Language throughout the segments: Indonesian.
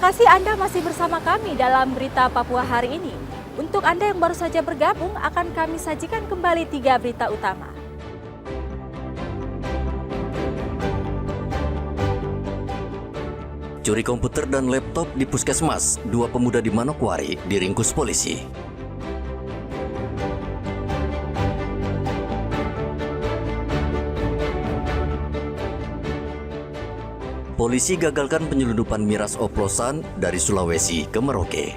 kasih Anda masih bersama kami dalam Berita Papua hari ini. Untuk Anda yang baru saja bergabung, akan kami sajikan kembali 3 berita utama. Curi komputer dan laptop di puskesmas, 2 pemuda di Manokwari diringkus polisi. Polisi gagalkan penyelundupan miras oplosan dari Sulawesi ke Merauke.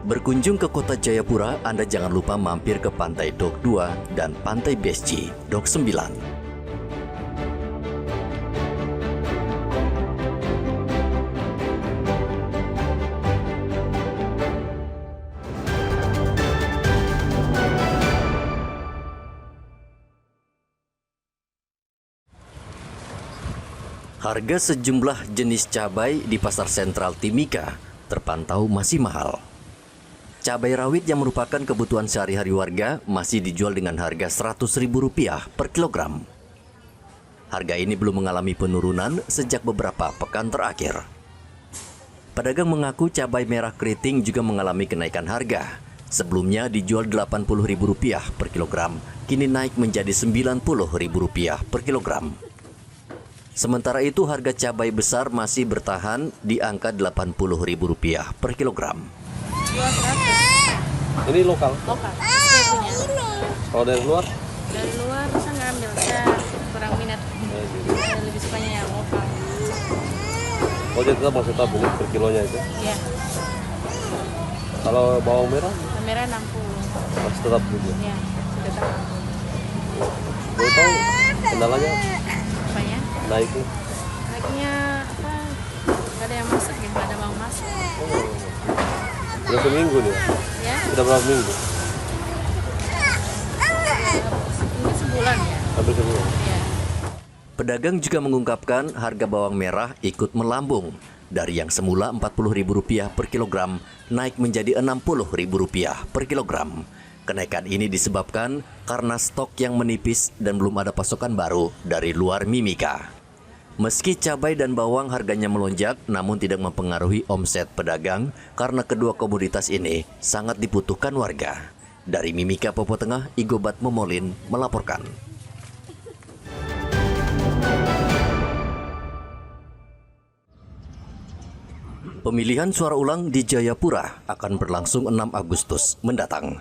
Berkunjung ke kota Jayapura, Anda jangan lupa mampir ke Pantai Dok 2 dan Pantai Besci, Dok 9. Harga sejumlah jenis cabai di Pasar Sentral Timika terpantau masih mahal. Cabai rawit yang merupakan kebutuhan sehari-hari warga masih dijual dengan harga Rp100.000 per kilogram. Harga ini belum mengalami penurunan sejak beberapa pekan terakhir. Pedagang mengaku cabai merah keriting juga mengalami kenaikan harga. Sebelumnya dijual Rp80.000 per kilogram, kini naik menjadi Rp90.000 per kilogram. Sementara itu harga cabai besar masih bertahan di angka Rp80.000 per kilogram. Ini lokal? Lokal, saya punya. Kalau dari luar? Dari luar saya nggak ambil, saya kurang minat. Saya lebih sukanya yang lokal. Oh, jadi tetap masih tetap ini per kilonya itu? Iya. Kalau bawang merah? Bawang merah 60. Masih tetap gitu? Iya, tetap. Boleh tahu kendalanya Apanya? naiknya? Naiknya apa? Nggak ada yang masak ya, nggak ada bawang masak. Udah seminggu nih? Ya? Udah berapa minggu? Ini sebulan ya? Hampir sebulan? Iya. Pedagang juga mengungkapkan harga bawang merah ikut melambung. Dari yang semula Rp40.000 per kilogram, naik menjadi Rp60.000 per kilogram. Kenaikan ini disebabkan karena stok yang menipis dan belum ada pasokan baru dari luar Mimika. Meski cabai dan bawang harganya melonjak, namun tidak mempengaruhi omset pedagang karena kedua komoditas ini sangat dibutuhkan warga. Dari Mimika, Papua Tengah, Igobat Momolin melaporkan. Pemilihan suara ulang di Jayapura akan berlangsung 6 Agustus mendatang.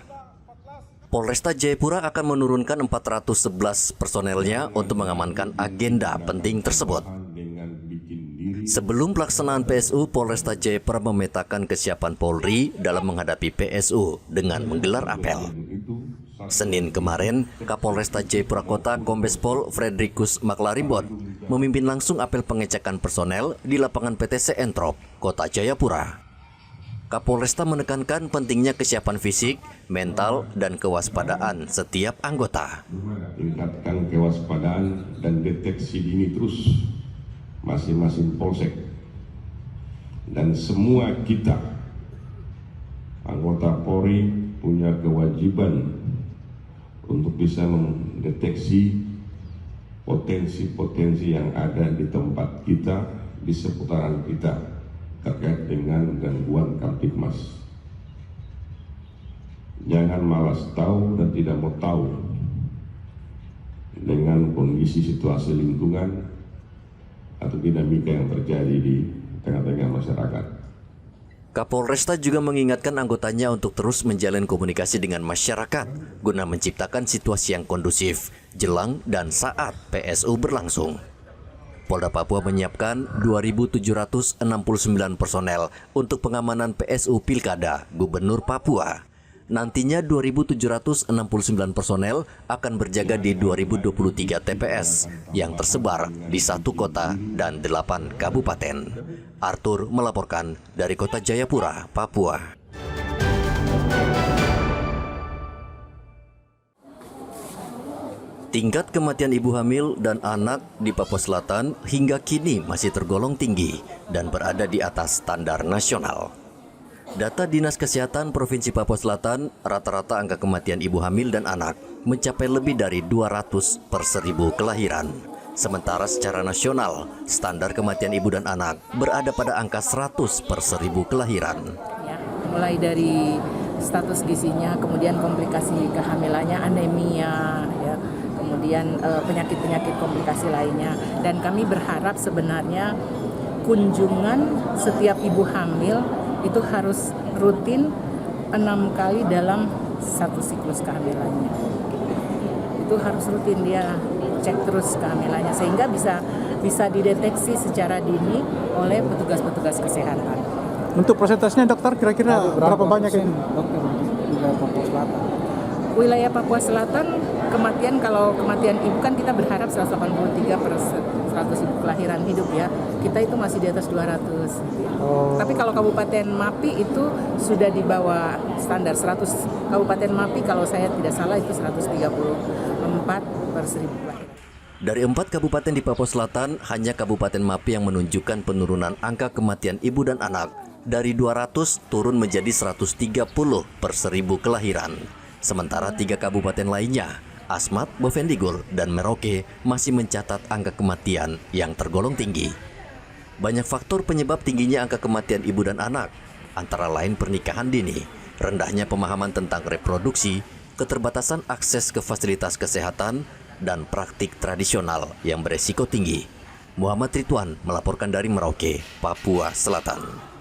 Polresta Jayapura akan menurunkan 411 personelnya untuk mengamankan agenda penting tersebut. Sebelum pelaksanaan PSU, Polresta Jayapura memetakan kesiapan Polri dalam menghadapi PSU dengan menggelar apel. Senin kemarin, Kapolresta Jayapura Kota Kombes Pol Fredrikus Maklarimbot memimpin langsung apel pengecekan personel di lapangan PTC Entrop, Kota Jayapura. Kapolresta menekankan pentingnya kesiapan fisik, mental, dan kewaspadaan setiap anggota. Tingkatkan kewaspadaan dan deteksi dini terus masing-masing polsek. Dan semua kita, anggota Polri, punya kewajiban untuk bisa mendeteksi potensi-potensi yang ada di tempat kita, di seputaran kita, terkait dengan gangguan Kamtibmas. Jangan malas tahu dan tidak mau tahu dengan kondisi situasi lingkungan atau dinamika yang terjadi di tengah-tengah masyarakat. Kapolresta juga mengingatkan anggotanya untuk terus menjalin komunikasi dengan masyarakat guna menciptakan situasi yang kondusif jelang dan saat PSU berlangsung. Polda Papua menyiapkan 2.769 personel untuk pengamanan PSU Pilkada Gubernur Papua. Nantinya 2.769 personel akan berjaga di 2023 TPS yang tersebar di 1 kota dan 8 kabupaten. Arthur melaporkan dari Kota Jayapura, Papua. Tingkat kematian ibu hamil dan anak di Papua Selatan hingga kini masih tergolong tinggi dan berada di atas standar nasional. Data Dinas Kesehatan Provinsi Papua Selatan, rata-rata angka kematian ibu hamil dan anak mencapai lebih dari 200 per 1000 kelahiran. Sementara secara nasional, standar kematian ibu dan anak berada pada angka 100 per 1000 kelahiran. Ya, mulai dari status gizinya, kemudian komplikasi kehamilannya, anemia, ya, kemudian penyakit-penyakit komplikasi lainnya. Dan kami berharap sebenarnya kunjungan setiap ibu hamil itu harus rutin 6 kali dalam satu siklus kehamilannya. Itu harus rutin, dia cek terus kehamilannya sehingga bisa dideteksi secara dini oleh petugas-petugas kesehatan. Untuk persentasenya dokter kira-kira berapa banyak ini? Dokter wilayah Papua Selatan. Wilayah Papua Selatan kematian, kalau kematian ibu kan kita berharap 183 per 100 ibu kelahiran hidup ya. Kita itu masih di atas 200. Tapi kalau Kabupaten Mapi itu sudah di bawah standar 100. Kabupaten Mapi kalau saya tidak salah itu 134 per 1000 kelahiran. Dari 4 kabupaten di Papua Selatan, hanya Kabupaten Mapi yang menunjukkan penurunan angka kematian ibu dan anak dari 200 turun menjadi 130 per 1000 kelahiran. Sementara 3 kabupaten lainnya, Asmat, Bovendigul, dan Merauke masih mencatat angka kematian yang tergolong tinggi. Banyak faktor penyebab tingginya angka kematian ibu dan anak, antara lain pernikahan dini, rendahnya pemahaman tentang reproduksi, keterbatasan akses ke fasilitas kesehatan, dan praktik tradisional yang beresiko tinggi. Muhammad Ridwan melaporkan dari Merauke, Papua Selatan.